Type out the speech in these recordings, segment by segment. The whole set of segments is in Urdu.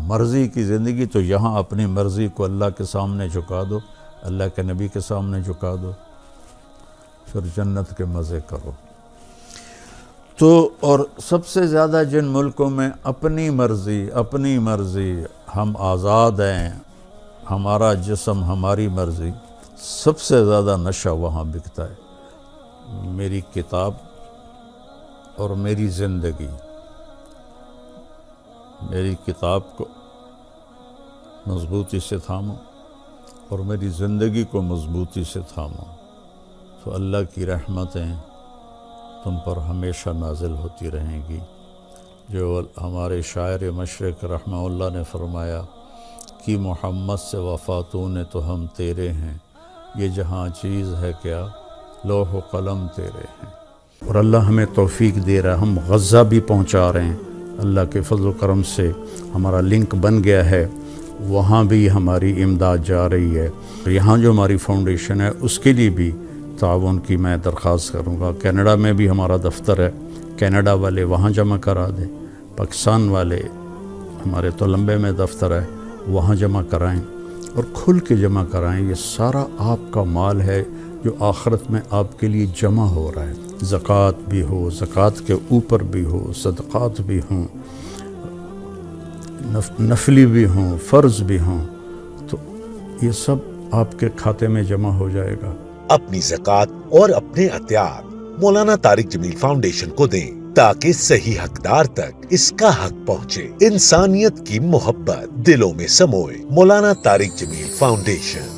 مرضی کی زندگی تو یہاں اپنی مرضی کو اللہ کے سامنے جھکا دو، اللہ کے نبی کے سامنے جھکا دو، پھر جنت کے مزے کرو۔ تو اور سب سے زیادہ جن ملکوں میں اپنی مرضی ہم آزاد ہیں، ہمارا جسم ہماری مرضی، سب سے زیادہ نشہ وہاں بکتا ہے۔ میری کتاب اور میری زندگی، میری کتاب کو مضبوطی سے تھامو اور میری زندگی کو مضبوطی سے تھامو، تو اللہ کی رحمتیں تم پر ہمیشہ نازل ہوتی رہیں گی۔ جو ہمارے شاعر مشرق رحمہ اللہ نے فرمایا کہ محمد سے وفاتوں نے تو ہم تیرے ہیں، یہ جہاں چیز ہے کیا لوح و قلم تیرے ہیں۔ اور اللہ ہمیں توفیق دے رہا ہے، ہم غزہ بھی پہنچا رہے ہیں، اللہ کے فضل و کرم سے ہمارا لنک بن گیا ہے، وہاں بھی ہماری امداد جا رہی ہے۔ یہاں جو ہماری فاؤنڈیشن ہے اس کے لیے بھی تعاون کی میں درخواست کروں گا۔ کینیڈا میں بھی ہمارا دفتر ہے، کینیڈا والے وہاں جمع کرا دیں، پاکستان والے ہمارے تولمبے میں دفتر ہے وہاں جمع کرائیں، اور کھل کے جمع کرائیں۔ یہ سارا آپ کا مال ہے جو آخرت میں آپ کے لیے جمع ہو رہا ہے۔ زکوٰۃ بھی ہو، زکوٰۃ کے اوپر بھی ہو، صدقات بھی ہوں، نفلی بھی ہوں، فرض بھی ہوں، تو یہ سب آپ کے کھاتے میں جمع ہو جائے گا۔ اپنی زکوٰۃ اور اپنے عطیات مولانا طارق جمیل فاؤنڈیشن کو دیں تاکہ صحیح حقدار تک اس کا حق پہنچے۔ انسانیت کی محبت دلوں میں سموئے۔ مولانا طارق جمیل فاؤنڈیشن۔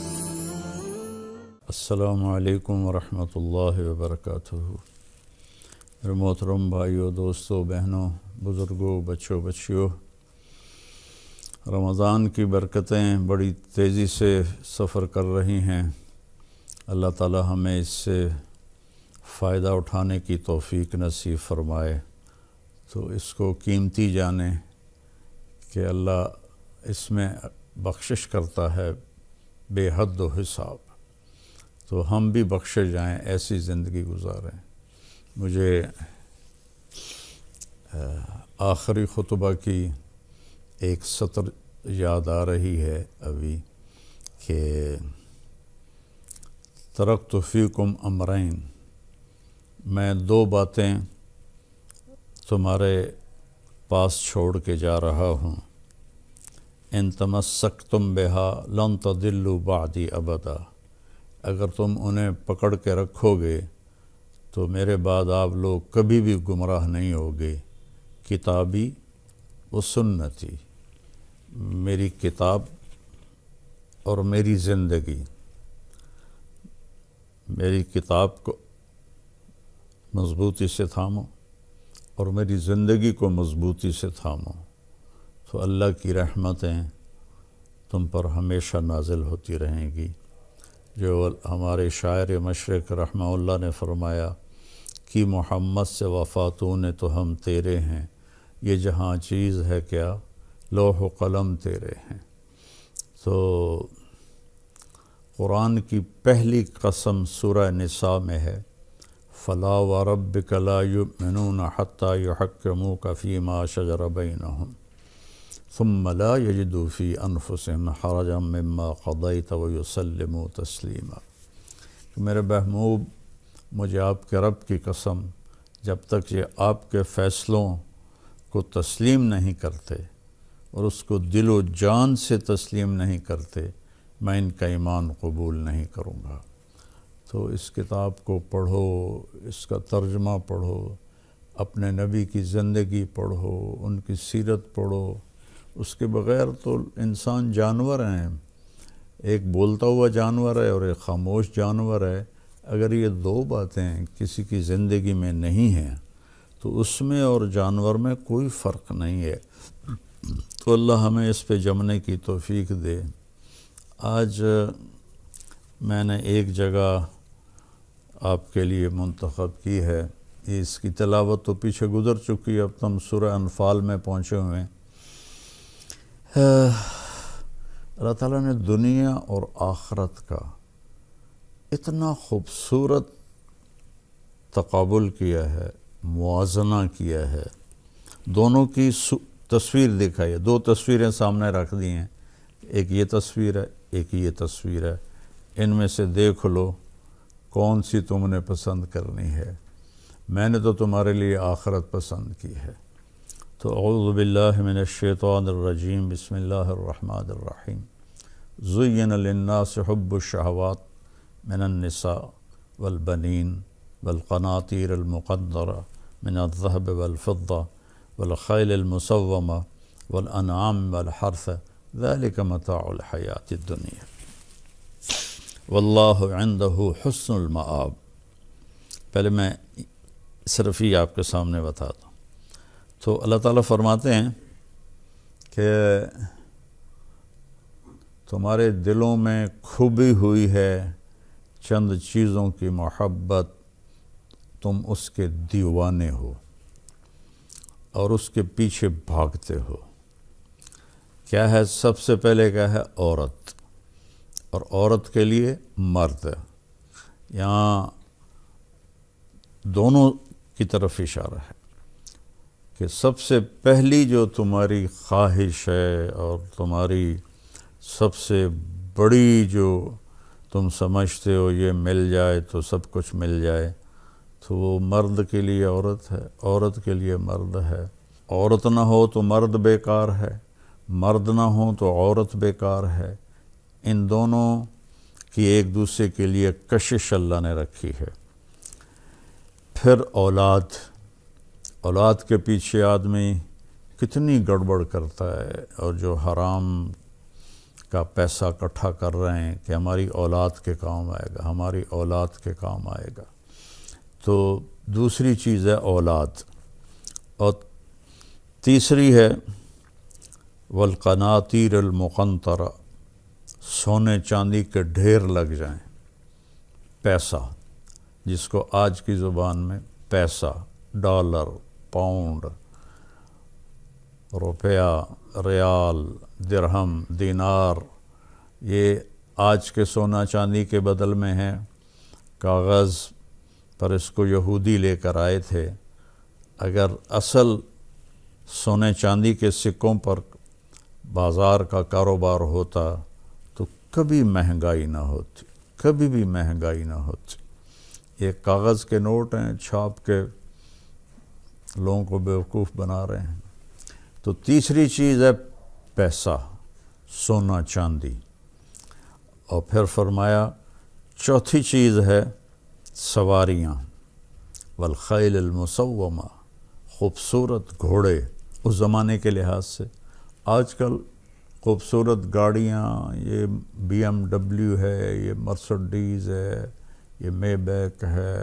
السلام علیکم ورحمۃ اللہ وبرکاتہ۔ میرے محترم بھائیوں، دوستوں، بہنوں، بزرگوں، بچوں، بچیوں، رمضان کی برکتیں بڑی تیزی سے سفر کر رہی ہیں۔ اللہ تعالی ہمیں اس سے فائدہ اٹھانے کی توفیق نصیب فرمائے، تو اس کو قیمتی جانیں کہ اللہ اس میں بخشش کرتا ہے بے حد و حساب، تو ہم بھی بخشے جائیں، ایسی زندگی گزاریں۔ مجھے آخری خطبہ کی ایک سطر یاد آ رہی ہے ابھی کہ ترکت فیکم امرین، میں دو باتیں تمہارے پاس چھوڑ کے جا رہا ہوں، ان تمسکتم بہا لن تضلوا بعدی ابدا، اگر تم انہیں پکڑ کے رکھو گے تو میرے بعد آپ لوگ کبھی بھی گمراہ نہیں ہوگے۔ کتابی و سنتی، میری کتاب اور میری زندگی، میری کتاب کو مضبوطی سے تھامو اور میری زندگی کو مضبوطی سے تھامو، تو اللہ کی رحمتیں تم پر ہمیشہ نازل ہوتی رہیں گی۔ جو ہمارے شاعر مشرق رحمہ اللہ نے فرمایا کہ محمد سے وفاتوں نے تو ہم تیرے ہیں، یہ جہاں چیز ہے کیا لوح و قلم تیرے ہیں۔ تو قرآن کی پہلی قسم سورہ نساء میں ہے، فلا وربک لا یؤمنون حتی یحکموک فیما شجر بینہم ثم لا یجدوا فی انفسہم حرجا مما قضیت ویسلموا تسلیما۔ میرے محبوب، مجھے آپ کے رب کی قسم، جب تک یہ آپ کے فیصلوں کو تسلیم نہیں کرتے اور اس کو دل و جان سے تسلیم نہیں کرتے، میں ان کا ایمان قبول نہیں کروں گا۔ تو اس کتاب کو پڑھو، اس کا ترجمہ پڑھو، اپنے نبی کی زندگی پڑھو، ان کی سیرت پڑھو۔ اس کے بغیر تو انسان جانور ہیں، ایک بولتا ہوا جانور ہے اور ایک خاموش جانور ہے۔ اگر یہ دو باتیں کسی کی زندگی میں نہیں ہیں تو اس میں اور جانور میں کوئی فرق نہیں ہے۔ تو اللہ ہمیں اس پہ جمنے کی توفیق دے۔ آج میں نے ایک جگہ آپ کے لیے منتخب کی ہے، اس کی تلاوت تو پیچھے گزر چکی ہے، اب تم سورہ انفال میں پہنچے ہوئے ہیں۔ اللہ تعالیٰ نے دنیا اور آخرت کا اتنا خوبصورت تقابل کیا ہے، موازنہ کیا ہے، دونوں کی تصویر دکھائی ہے، 2 تصویریں سامنے رکھ دی ہیں، ایک یہ تصویر ہے، ایک یہ تصویر ہے، ان میں سے دیکھ لو کون سی تم نے پسند کرنی ہے، میں نے تو تمہارے لیے آخرت پسند کی ہے۔ تو اعوذ باللہ من الشیطان الرجیم، بسم اللہ الرحمن الرحیم۔ زین للناس حب الشہوات من النساء والبنین والقناطیر المقنطرہ من الذهب والفضة والخیل المسومة والانعام والحرث ذلك متاع الحیاة الدنیا واللہ عندہ حسن المآب۔ پہلے میں صرف ہی آپ کے سامنے بتا دوں تو اللہ تعالیٰ فرماتے ہیں کہ تمہارے دلوں میں کھبی ہوئی ہے چند چیزوں کی محبت، تم اس کے دیوانے ہو اور اس کے پیچھے بھاگتے ہو۔ کیا ہے؟ سب سے پہلے کیا ہے؟ عورت، اور عورت کے لیے مرد۔ یہاں دونوں کی طرف اشارہ ہے کہ سب سے پہلی جو تمہاری خواہش ہے اور تمہاری سب سے بڑی جو تم سمجھتے ہو یہ مل جائے تو سب کچھ مل جائے، تو وہ مرد کے لیے عورت ہے، عورت کے لیے مرد ہے۔ عورت نہ ہو تو مرد بیکار ہے، مرد نہ ہو تو عورت بیکار ہے۔ ان دونوں کی ایک دوسرے کے لیے کشش اللہ نے رکھی ہے۔ پھر اولاد، اولاد کے پیچھے آدمی کتنی گڑبڑ کرتا ہے، اور جو حرام کا پیسہ اکٹھا کر رہے ہیں کہ ہماری اولاد کے کام آئے گا، ہماری اولاد کے کام آئے گا۔ تو دوسری چیز ہے اولاد، اور تیسری ہے والقناطیر المقنطرہ، سونے چاندی کے ڈھیر لگ جائیں، پیسہ، جس کو آج کی زبان میں پیسہ، ڈالر، پاؤنڈ، روپیہ، ریال، درہم، دینار، یہ آج کے سونا چاندی کے بدل میں ہیں۔ کاغذ پر اس کو یہودی لے کر آئے تھے۔ اگر اصل سونے چاندی کے سکوں پر بازار کا کاروبار ہوتا تو کبھی مہنگائی نہ ہوتی، کبھی بھی مہنگائی نہ ہوتی۔ یہ کاغذ کے نوٹ ہیں، چھاپ کے لوگوں کو بیوقوف بنا رہے ہیں۔ تو تیسری چیز ہے پیسہ، سونا چاندی، اور پھر فرمایا چوتھی چیز ہے سواریاں، والخیل المسومہ، خوبصورت گھوڑے اس زمانے کے لحاظ سے۔ آج کل خوبصورت گاڑیاں، یہ BMW ہے، یہ مرسڈیز ہے، یہ مے بیک ہے،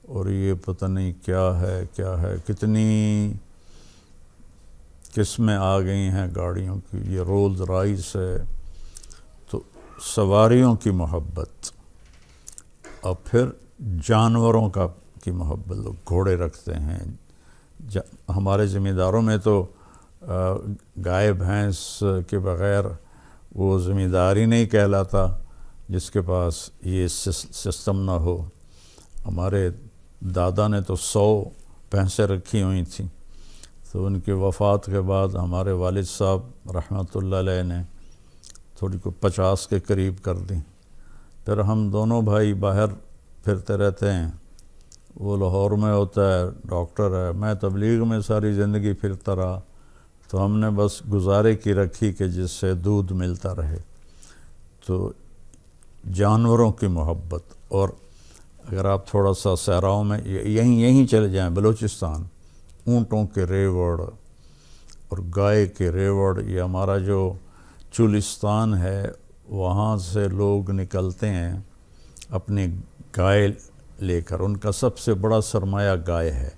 اور یہ پتہ نہیں کیا ہے، کتنی قسمیں آ گئی ہیں گاڑیوں کی، یہ رولز رائس ہے۔ تو سواریوں کی محبت، اور پھر جانوروں کی محبت، لوگ گھوڑے رکھتے ہیں۔ ہمارے ذمہ داروں میں تو گائے بھینس کے بغیر وہ ذمہ داری نہیں کہلاتا جس کے پاس یہ سسٹم نہ ہو۔ ہمارے دادا نے تو 100 بھینسیں رکھی ہوئی تھیں، تو ان کی وفات کے بعد ہمارے والد صاحب رحمۃ اللہ علیہ نے تھوڑی کو 50 کے قریب کر دیں۔ پھر ہم دونوں بھائی باہر پھرتے رہتے ہیں، وہ لاہور میں ہوتا ہے، ڈاکٹر ہے، میں تبلیغ میں ساری زندگی پھرتا رہا، تو ہم نے بس گزارے کی رکھی کہ جس سے دودھ ملتا رہے۔ تو جانوروں کی محبت، اور اگر آپ تھوڑا سا صحراؤں میں یہیں چلے جائیں، بلوچستان، اونٹوں کے ریوڑ اور گائے کے ریوڑ، یہ ہمارا جو چولستان ہے وہاں سے لوگ نکلتے ہیں اپنی گائے لے کر، ان کا سب سے بڑا سرمایہ گائے ہے۔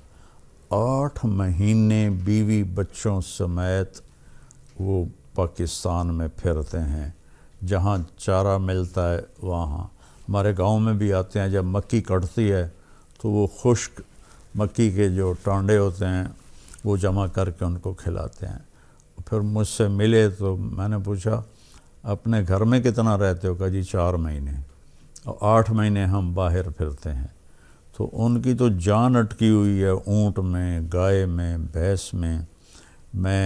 8 مہینے بیوی بچوں سمیت وہ پاکستان میں پھرتے ہیں، جہاں چارہ ملتا ہے وہاں۔ ہمارے گاؤں میں بھی آتے ہیں، جب مکی کٹتی ہے تو وہ خشک مکی کے جو ٹانڈے ہوتے ہیں وہ جمع کر کے ان کو کھلاتے ہیں۔ پھر مجھ سے ملے تو میں نے پوچھا اپنے گھر میں کتنا رہتے ہو؟ کہا جی 4 مہینے، اور 8 مہینے ہم باہر پھرتے ہیں۔ تو ان کی تو جان اٹکی ہوئی ہے اونٹ میں، گائے میں، بھینس میں۔ میں